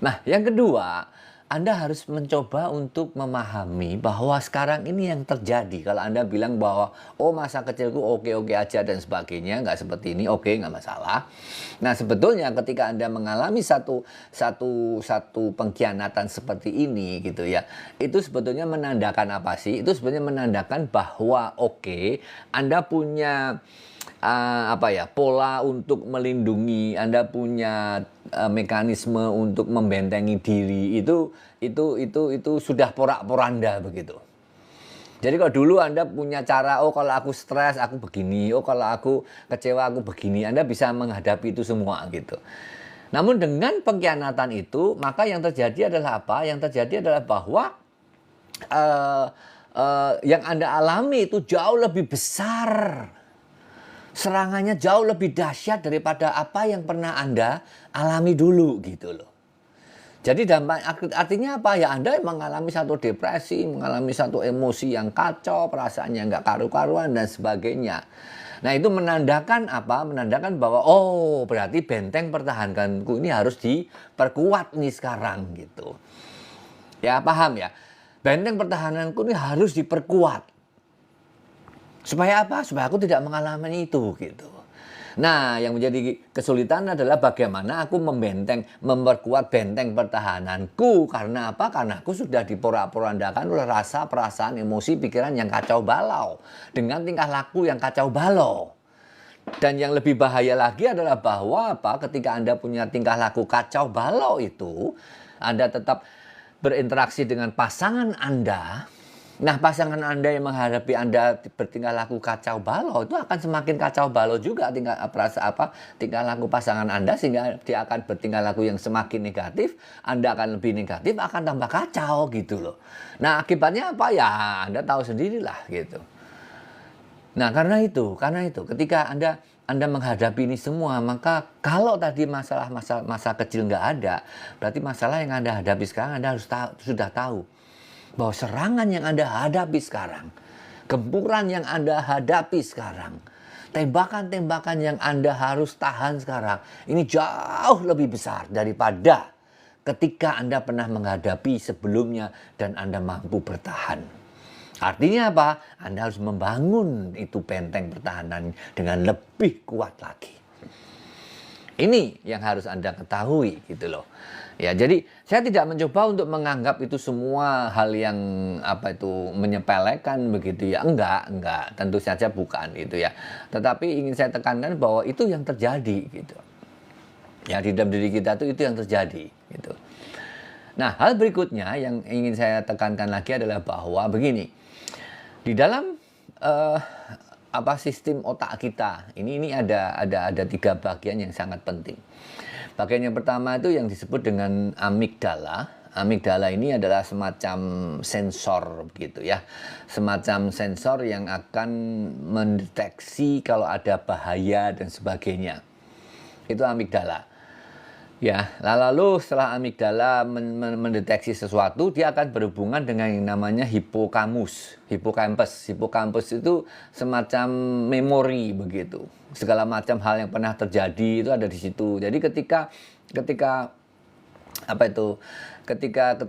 Nah, yang kedua, Anda harus mencoba untuk memahami bahwa sekarang ini yang terjadi. Kalau Anda bilang bahwa, oh masa kecilku oke-oke aja dan sebagainya, nggak seperti ini, oke, nggak masalah. Nah, sebetulnya ketika Anda mengalami satu pengkhianatan seperti ini gitu ya, itu sebetulnya menandakan apa sih? Itu sebetulnya menandakan bahwa oke, Anda punya pola untuk melindungi, Anda punya mekanisme untuk membentengi diri itu sudah porak-poranda begitu. Jadi kalau dulu Anda punya cara, oh kalau aku stres aku begini, oh kalau aku kecewa aku begini, Anda bisa menghadapi itu semua gitu. Namun dengan pengkhianatan itu, maka yang terjadi adalah apa? Yang terjadi adalah bahwa yang Anda alami itu jauh lebih besar. Serangannya jauh lebih dahsyat daripada apa yang pernah Anda alami dulu gitu loh. Jadi artinya apa ya, Anda mengalami satu depresi, mengalami satu emosi yang kacau, perasaannya nggak karu-karuan dan sebagainya. Nah itu menandakan apa? Menandakan bahwa oh berarti benteng pertahananku ini harus diperkuat nih sekarang gitu. Ya paham ya? Benteng pertahananku ini harus diperkuat. Supaya apa? Supaya aku tidak mengalami itu gitu. Nah, yang menjadi kesulitan adalah bagaimana aku memperkuat benteng pertahananku. Karena apa? Karena aku sudah diporak-porandakan oleh rasa, perasaan, emosi, pikiran yang kacau balau. Dengan tingkah laku yang kacau balau. Dan yang lebih bahaya lagi adalah bahwa apa? Ketika Anda punya tingkah laku kacau balau itu, Anda tetap berinteraksi dengan pasangan Anda. Nah, pasangan Anda yang menghadapi Anda bertingkah laku kacau balau itu akan semakin kacau balau juga tingkah laku pasangan Anda, sehingga dia akan bertingkah laku yang semakin negatif, Anda akan lebih negatif, akan tambah kacau gitu loh. Nah, akibatnya apa ya? Anda tahu sendirilah gitu. Nah, karena itu ketika Anda menghadapi ini semua, maka kalau tadi masa kecil nggak ada, berarti masalah yang Anda hadapi sekarang Anda sudah tahu. Bahwa serangan yang Anda hadapi sekarang, gempuran yang Anda hadapi sekarang, tembakan-tembakan yang Anda harus tahan sekarang, ini jauh lebih besar daripada ketika Anda pernah menghadapi sebelumnya dan Anda mampu bertahan. Artinya apa? Anda harus membangun itu benteng pertahanan dengan lebih kuat lagi. Ini yang harus Anda ketahui gitu loh. Ya, jadi saya tidak mencoba untuk menganggap itu semua hal yang menyepelekan begitu ya. Enggak, tentu saja bukan itu ya. Tetapi ingin saya tekankan bahwa itu yang terjadi gitu. Ya, di dalam diri kita itu yang terjadi gitu. Nah, hal berikutnya yang ingin saya tekankan lagi adalah bahwa begini. Di dalam sistem otak kita ini ada 3 bagian yang sangat penting. Bagian yang pertama itu yang disebut dengan amigdala. Amigdala ini adalah semacam sensor begitu ya. Semacam sensor yang akan mendeteksi kalau ada bahaya dan sebagainya. Itu amigdala. Ya, lalu setelah amigdala mendeteksi sesuatu, dia akan berhubungan dengan yang namanya hipokampus. Hipokampus. Hipokampus itu semacam memori begitu. Segala macam hal yang pernah terjadi itu ada di situ. Jadi ketika apa itu? Ketika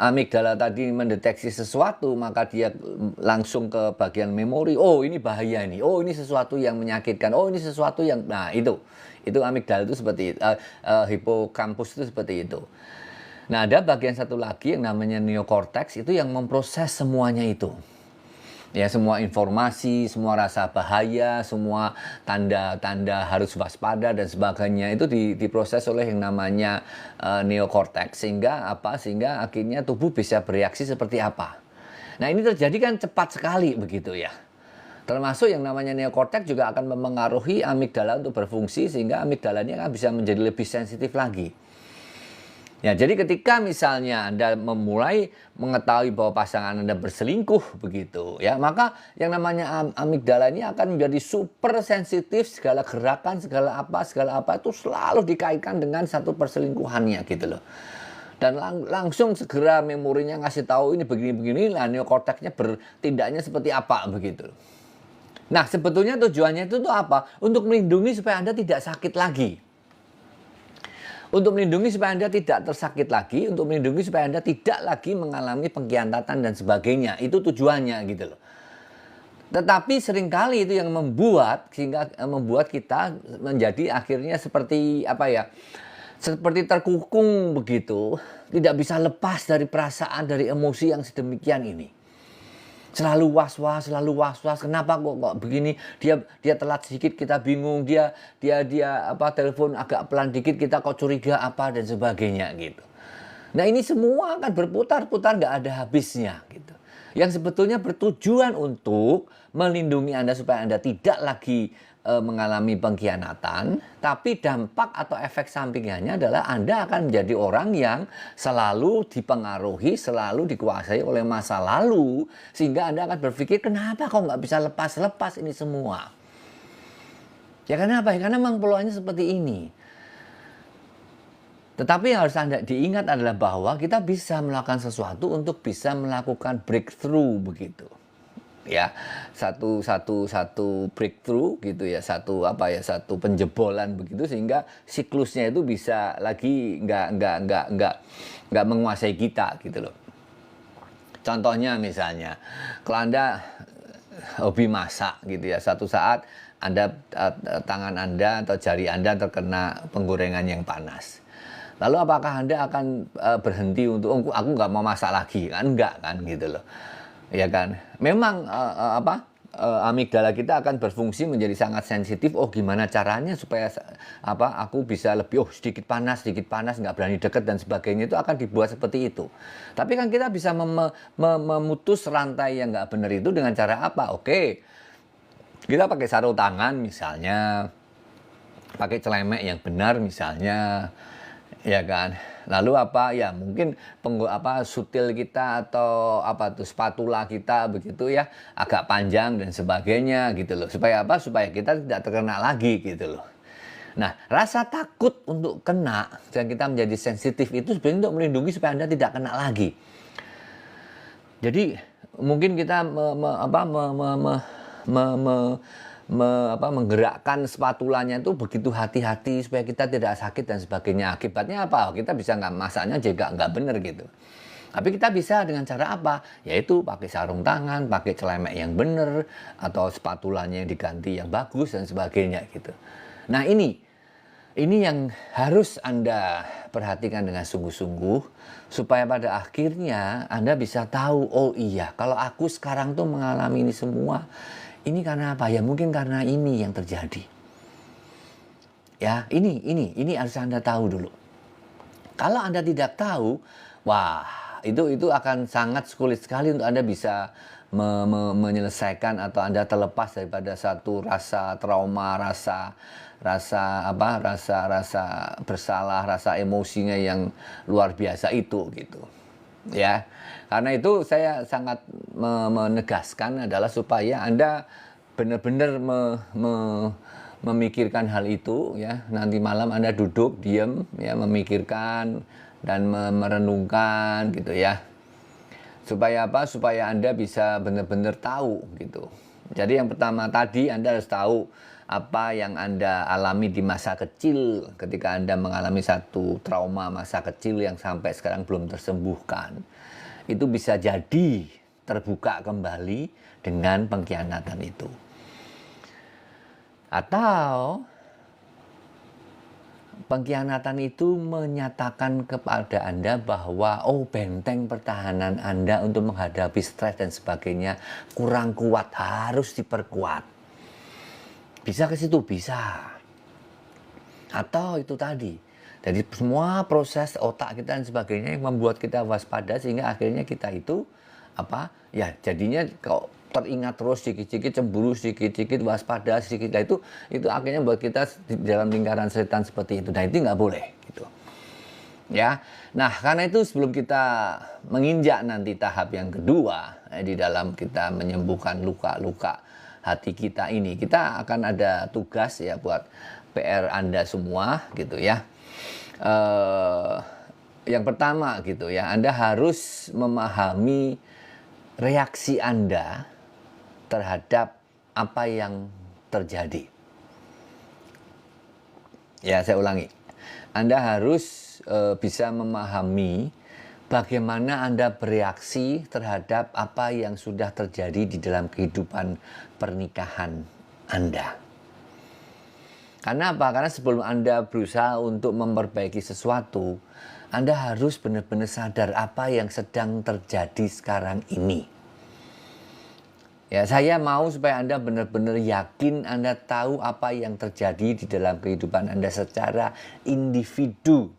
amigdala tadi mendeteksi sesuatu, maka dia langsung ke bagian memori. Oh, ini bahaya nih. Oh, ini sesuatu yang menyakitkan. Oh, ini sesuatu yang, nah itu amigdala itu seperti itu. Hipokampus itu seperti itu. Nah, ada bagian satu lagi yang namanya neokortex, itu yang memproses semuanya itu. Ya, semua informasi, semua rasa bahaya, semua tanda-tanda harus waspada dan sebagainya itu diproses oleh yang namanya neokortex, sehingga akhirnya tubuh bisa bereaksi seperti apa. Nah, ini terjadi kan cepat sekali begitu ya. Termasuk yang namanya neokortex juga akan mempengaruhi amigdala untuk berfungsi, sehingga amigdalanya kan bisa menjadi lebih sensitif lagi. Ya, jadi ketika misalnya Anda memulai mengetahui bahwa pasangan Anda berselingkuh begitu, ya, maka yang namanya amigdala ini akan menjadi super sensitif, segala gerakan, segala apa itu selalu dikaitkan dengan satu perselingkuhannya gitu loh. Dan langsung segera memorinya ngasih tahu ini begini-begini lah, neokorteksnya bertindaknya seperti apa begitu. Nah, sebetulnya tujuannya itu tuh apa? Untuk melindungi supaya Anda tidak sakit lagi. Untuk melindungi supaya Anda tidak tersakit lagi, untuk melindungi supaya Anda tidak lagi mengalami pengkhianatan dan sebagainya. Itu tujuannya gitu loh. Tetapi seringkali itu yang membuat kita menjadi akhirnya seperti apa ya? Seperti terkungkung begitu, tidak bisa lepas dari perasaan, dari emosi yang sedemikian ini. Selalu was-was, kenapa kok begini, dia telat sedikit kita bingung, dia telepon agak pelan dikit kita kok curiga apa dan sebagainya gitu. Nah, ini semua akan berputar-putar, nggak ada habisnya gitu. Yang sebetulnya bertujuan untuk melindungi Anda supaya Anda tidak lagi mengalami pengkhianatan, tapi dampak atau efek sampingannya adalah Anda akan menjadi orang yang selalu dipengaruhi, selalu dikuasai oleh masa lalu, sehingga Anda akan berpikir, kenapa kok nggak bisa lepas-lepas ini semua? Ya kenapa? Ya karena memang peluangnya seperti ini. Tetapi yang harus Anda diingat adalah bahwa kita bisa melakukan sesuatu untuk bisa melakukan breakthrough begitu. Ya, satu breakthrough gitu ya, satu penjebolan begitu, sehingga siklusnya itu bisa lagi nggak menguasai kita gitu loh. Contohnya misalnya, kalau Anda hobi masak gitu ya, satu saat tangan Anda atau jari Anda terkena penggorengan yang panas. Lalu apakah Anda akan berhenti untuk aku nggak mau masak lagi? Kan enggak kan gitu loh. Ya kan, memang amigdala kita akan berfungsi menjadi sangat sensitif. Oh, gimana caranya supaya aku bisa lebih sedikit panas nggak berani dekat dan sebagainya, itu akan dibuat seperti itu. Tapi kan kita bisa memutus rantai yang nggak benar itu dengan cara apa? Oke, kita pakai sarung tangan misalnya, pakai celemek yang benar misalnya, ya kan. Lalu mungkin sutil kita atau spatula kita begitu ya, agak panjang dan sebagainya gitu loh. Supaya kita tidak terkena lagi gitu loh. Nah, rasa takut untuk kena dan kita menjadi sensitif itu sebenarnya untuk melindungi supaya Anda tidak kena lagi. Jadi mungkin kita menggerakkan spatulanya itu begitu hati-hati supaya kita tidak sakit dan sebagainya. Akibatnya apa? Kita bisa masaknya juga nggak benar gitu. Tapi kita bisa dengan cara apa? Yaitu pakai sarung tangan, pakai celemek yang benar, atau spatulanya yang diganti yang bagus dan sebagainya gitu. Nah, ini yang harus Anda perhatikan dengan sungguh-sungguh, supaya pada akhirnya Anda bisa tahu, oh iya, kalau aku sekarang tuh mengalami ini semua, ini karena apa? Ya mungkin karena ini yang terjadi. Ya, ini harus Anda tahu dulu. Kalau Anda tidak tahu, wah, itu akan sangat sulit sekali untuk Anda bisa menyelesaikan atau Anda terlepas daripada satu rasa trauma, rasa bersalah, rasa emosinya yang luar biasa itu gitu. Ya, karena itu saya sangat menegaskan adalah supaya Anda benar-benar memikirkan hal itu ya. Nanti malam Anda duduk diam ya, memikirkan dan merenungkan gitu ya. Supaya apa? Supaya Anda bisa benar-benar tahu gitu. Jadi yang pertama tadi Anda harus tahu apa yang Anda alami di masa kecil ketika Anda mengalami satu trauma masa kecil yang sampai sekarang belum tersembuhkan. Itu bisa jadi terbuka kembali dengan pengkhianatan itu. Atau pengkhianatan itu menyatakan kepada Anda bahwa benteng pertahanan Anda untuk menghadapi stres dan sebagainya kurang kuat, harus diperkuat. Bisa ke situ, bisa. Atau itu tadi, jadi semua proses otak kita dan sebagainya yang membuat kita waspada sehingga akhirnya kita itu jadinya kok teringat terus sedikit-sedikit, cemburu sedikit-sedikit, waspada sedikit. Nah itu akhirnya buat kita di dalam lingkaran setan seperti itu. Nah itu nggak boleh gitu. Ya, nah karena itu sebelum kita menginjak nanti tahap yang kedua di dalam kita menyembuhkan luka-luka hati kita ini, kita akan ada tugas ya buat PR Anda semua gitu ya. Yang pertama gitu ya, Anda harus memahami reaksi Anda terhadap apa yang terjadi. Ya, saya ulangi. Anda harus bisa memahami bagaimana Anda bereaksi terhadap apa yang sudah terjadi di dalam kehidupan pernikahan Anda. Karena apa? Karena sebelum Anda berusaha untuk memperbaiki sesuatu, Anda harus benar-benar sadar apa yang sedang terjadi sekarang ini. Ya, saya mau supaya Anda benar-benar yakin Anda tahu apa yang terjadi di dalam kehidupan Anda secara individu.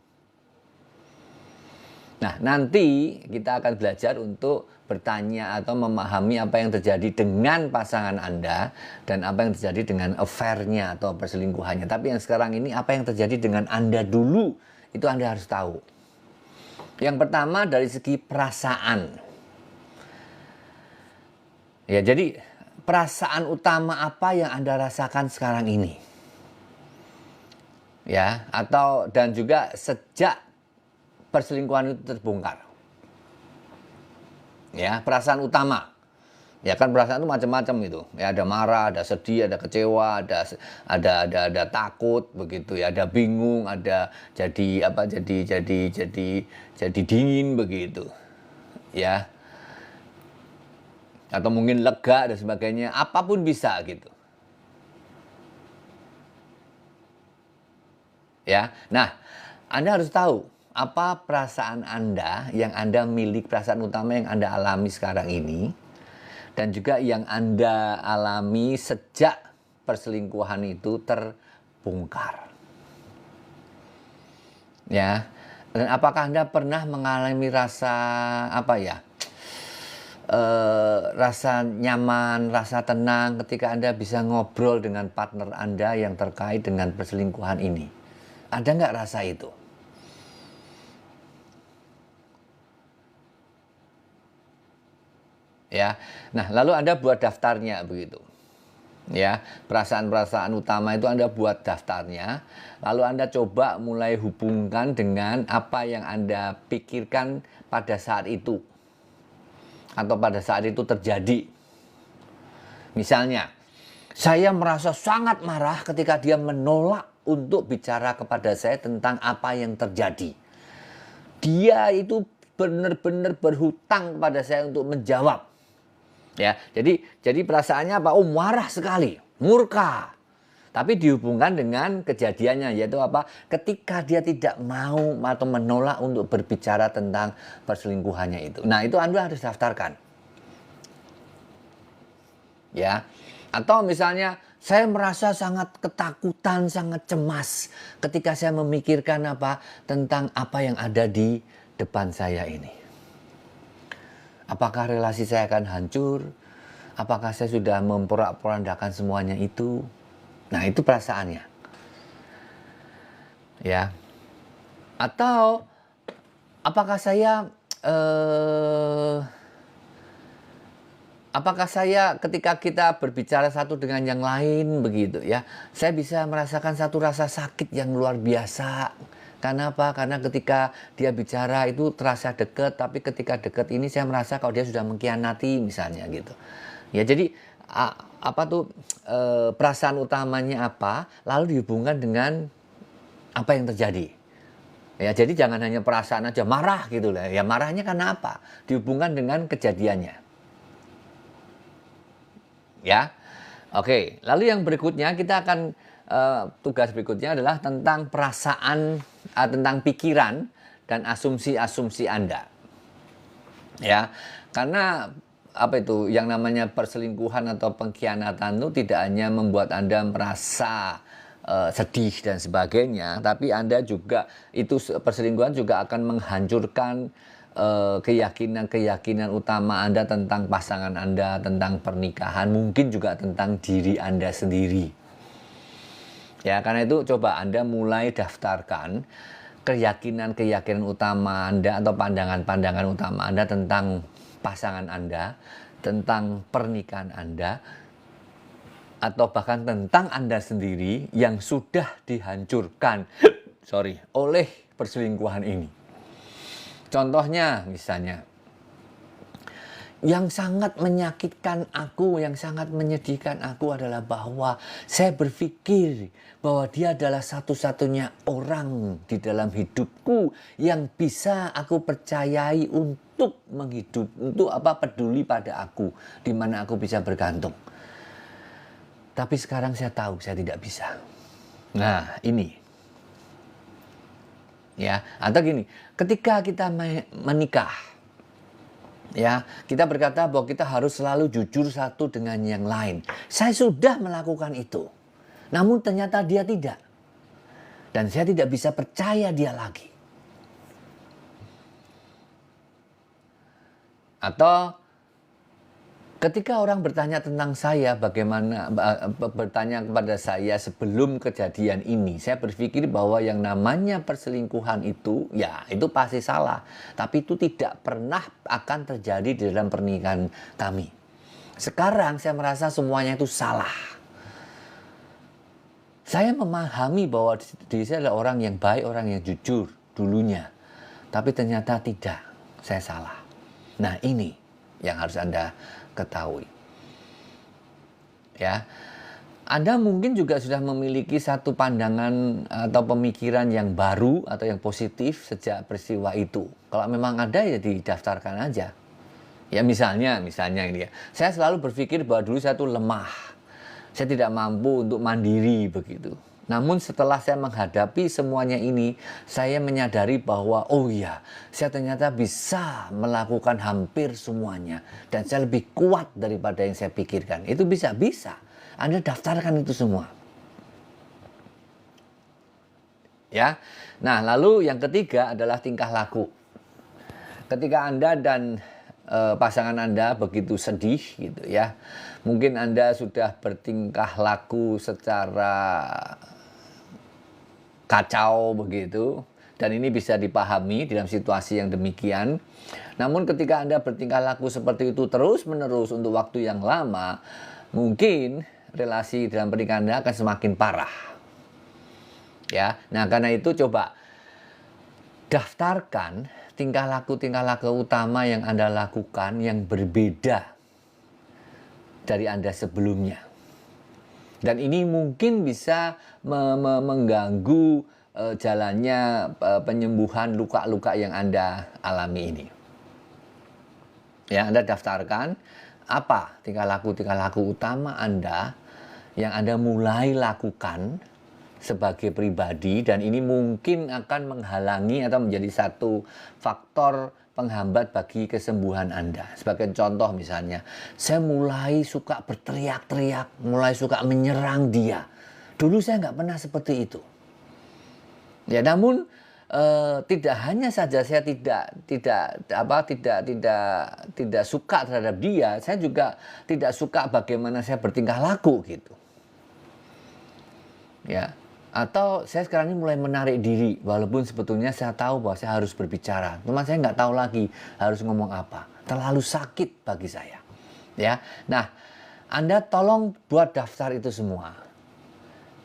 Nah, nanti kita akan belajar untuk bertanya atau memahami apa yang terjadi dengan pasangan Anda dan apa yang terjadi dengan affair-nya atau perselingkuhannya. Tapi yang sekarang ini apa yang terjadi dengan Anda dulu, itu Anda harus tahu. Yang pertama dari segi perasaan. Ya, jadi perasaan utama apa yang Anda rasakan sekarang ini? Ya, dan juga sejak perselingkuhan itu terbongkar. Ya, perasaan utama. Ya kan perasaan itu macam-macam itu. Ya, ada marah, ada sedih, ada kecewa, ada takut begitu ya, ada bingung, ada jadi dingin begitu. Ya. Atau mungkin lega dan sebagainya, apapun bisa gitu. Ya. Nah, Anda harus tahu apa perasaan Anda yang Anda miliki, perasaan utama yang Anda alami sekarang ini, dan juga yang Anda alami sejak perselingkuhan itu terbongkar. Ya. Dan apakah Anda pernah mengalami rasa rasa nyaman, rasa tenang ketika Anda bisa ngobrol dengan partner Anda yang terkait dengan perselingkuhan ini? Ada nggak rasa itu? Ya, nah lalu Anda buat daftarnya begitu. Ya, perasaan-perasaan utama itu Anda buat daftarnya, lalu Anda coba mulai hubungkan dengan apa yang Anda pikirkan pada saat itu. Atau pada saat itu terjadi. Misalnya, saya merasa sangat marah ketika dia menolak untuk bicara kepada saya tentang apa yang terjadi. Dia itu benar-benar berhutang kepada saya untuk menjawab. Ya, jadi perasaannya apa? Marah sekali, murka. Tapi dihubungkan dengan kejadiannya, yaitu apa? Ketika dia tidak mau atau menolak untuk berbicara tentang perselingkuhannya itu. Nah, itu Anda harus daftarkan. Ya. Atau misalnya, saya merasa sangat ketakutan, sangat cemas ketika saya memikirkan tentang apa yang ada di depan saya ini. Apakah relasi saya akan hancur? Apakah saya sudah memporak-porandakan semuanya itu? Nah, itu perasaannya. Ya. Atau apakah saya Apakah saya ketika kita berbicara satu dengan yang lain begitu ya, saya bisa merasakan satu rasa sakit yang luar biasa. Karena apa? Karena ketika dia bicara itu terasa dekat, tapi ketika dekat ini saya merasa kalau dia sudah mengkhianati misalnya gitu. Ya jadi apa tuh perasaan utamanya apa, lalu dihubungkan dengan apa yang terjadi. Ya jadi jangan hanya perasaan aja marah gitu lah. Ya marahnya karena apa? Dihubungkan dengan kejadiannya. Ya, oke. Lalu yang berikutnya kita akan tugas berikutnya adalah tentang perasaan, tentang pikiran dan asumsi-asumsi Anda. Ya, karena apa itu yang namanya perselingkuhan atau pengkhianatan itu tidak hanya membuat Anda merasa sedih dan sebagainya, tapi Anda juga itu perselingkuhan juga akan menghancurkan keyakinan-keyakinan utama Anda tentang pasangan Anda, tentang pernikahan, mungkin juga tentang diri Anda sendiri. Ya, karena itu coba Anda mulai daftarkan keyakinan-keyakinan utama Anda atau pandangan-pandangan utama Anda tentang pasangan Anda, tentang pernikahan Anda, atau bahkan tentang Anda sendiri yang sudah dihancurkan oleh perselingkuhan ini. Contohnya misalnya, yang sangat menyakitkan aku, yang sangat menyedihkan aku adalah bahwa saya berpikir bahwa dia adalah satu-satunya orang di dalam hidupku yang bisa aku percayai untuk peduli pada aku, di mana aku bisa bergantung. Tapi sekarang saya tahu saya tidak bisa. Nah, ini. Ya, atau gini, ketika kita menikah, ya, kita berkata bahwa kita harus selalu jujur satu dengan yang lain. Saya sudah melakukan itu, namun ternyata dia tidak, dan saya tidak bisa percaya dia lagi. Atau ketika orang bertanya tentang saya, bagaimana bertanya kepada saya sebelum kejadian ini, saya berpikir bahwa yang namanya perselingkuhan itu, ya itu pasti salah. Tapi itu tidak pernah akan terjadi di dalam pernikahan kami. Sekarang saya merasa semuanya itu salah. Saya memahami bahwa diri saya adalah orang yang baik, orang yang jujur dulunya. Tapi ternyata tidak, saya salah. Nah ini yang harus Anda ketahui. Ya, Anda mungkin juga sudah memiliki satu pandangan atau pemikiran yang baru atau yang positif sejak peristiwa itu. Kalau memang ada ya didaftarkan aja. Ya misalnya ini ya. Saya selalu berpikir bahwa dulu saya tuh lemah. Saya tidak mampu untuk mandiri begitu. Namun setelah saya menghadapi semuanya ini, saya menyadari bahwa oh iya, saya ternyata bisa melakukan hampir semuanya. Dan saya lebih kuat daripada yang saya pikirkan. Itu bisa. Anda daftarkan itu semua. Ya. Nah, lalu yang ketiga adalah tingkah laku. Ketika Anda dan pasangan Anda begitu sedih gitu ya. Mungkin Anda sudah bertingkah laku secara kacau begitu, dan ini bisa dipahami dalam situasi yang demikian. Namun ketika Anda bertingkah laku seperti itu terus-menerus untuk waktu yang lama, mungkin relasi dalam pernikahan Anda akan semakin parah. Ya, nah karena itu coba daftarkan tingkah laku utama yang Anda lakukan yang berbeda dari Anda sebelumnya. Dan ini mungkin bisa mengganggu jalannya penyembuhan luka-luka yang Anda alami ini. Ya, Anda daftarkan apa tingkah laku utama Anda yang Anda mulai lakukan sebagai pribadi, dan ini mungkin akan menghalangi atau menjadi satu faktor penghambat bagi kesembuhan Anda. Sebagai contoh misalnya, saya mulai suka berteriak-teriak, mulai suka menyerang dia. Dulu saya nggak pernah seperti itu. Ya, namun tidak hanya saja saya tidak suka terhadap dia, saya juga tidak suka bagaimana saya bertingkah laku gitu. Ya. Atau saya sekarang ini mulai menarik diri, walaupun sebetulnya saya tahu bahwa saya harus berbicara. Cuma saya nggak tahu lagi harus ngomong apa. Terlalu sakit bagi saya. Ya. Nah, Anda tolong buat daftar itu semua.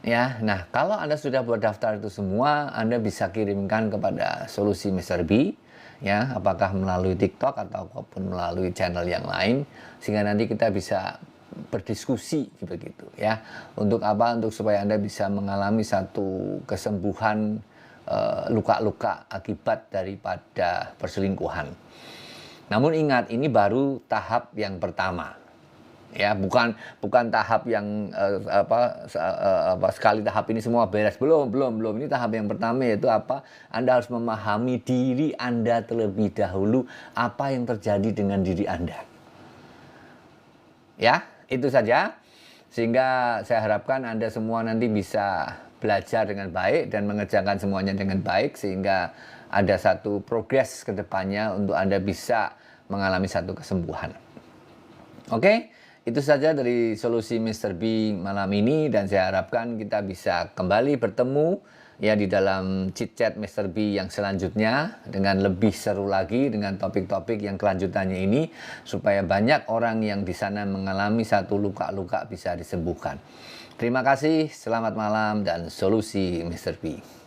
Ya, nah kalau Anda sudah buat daftar itu semua, Anda bisa kirimkan kepada Solusi Mr. B, ya, apakah melalui TikTok ataupun melalui channel yang lain, sehingga nanti kita bisa berdiskusi begitu, ya. Untuk apa? Untuk supaya Anda bisa mengalami satu kesembuhan luka-luka akibat daripada perselingkuhan. Namun ingat, ini baru tahap yang pertama. Ya, bukan tahap yang sekali tahap ini semua beres, belum. Ini tahap yang pertama, yaitu apa? Anda harus memahami diri Anda terlebih dahulu, apa yang terjadi dengan diri Anda. Ya, itu saja. Sehingga saya harapkan Anda semua nanti bisa belajar dengan baik dan mengerjakan semuanya dengan baik, sehingga ada satu progres ke depannya untuk Anda bisa mengalami satu kesembuhan. Oke? Itu saja dari Solusi Mr. B malam ini, dan saya harapkan kita bisa kembali bertemu ya di dalam chit-chat Mr. B yang selanjutnya dengan lebih seru lagi dengan topik-topik yang kelanjutannya ini, supaya banyak orang yang di sana mengalami satu luka-luka bisa disembuhkan. Terima kasih, selamat malam, dan Solusi Mr. B.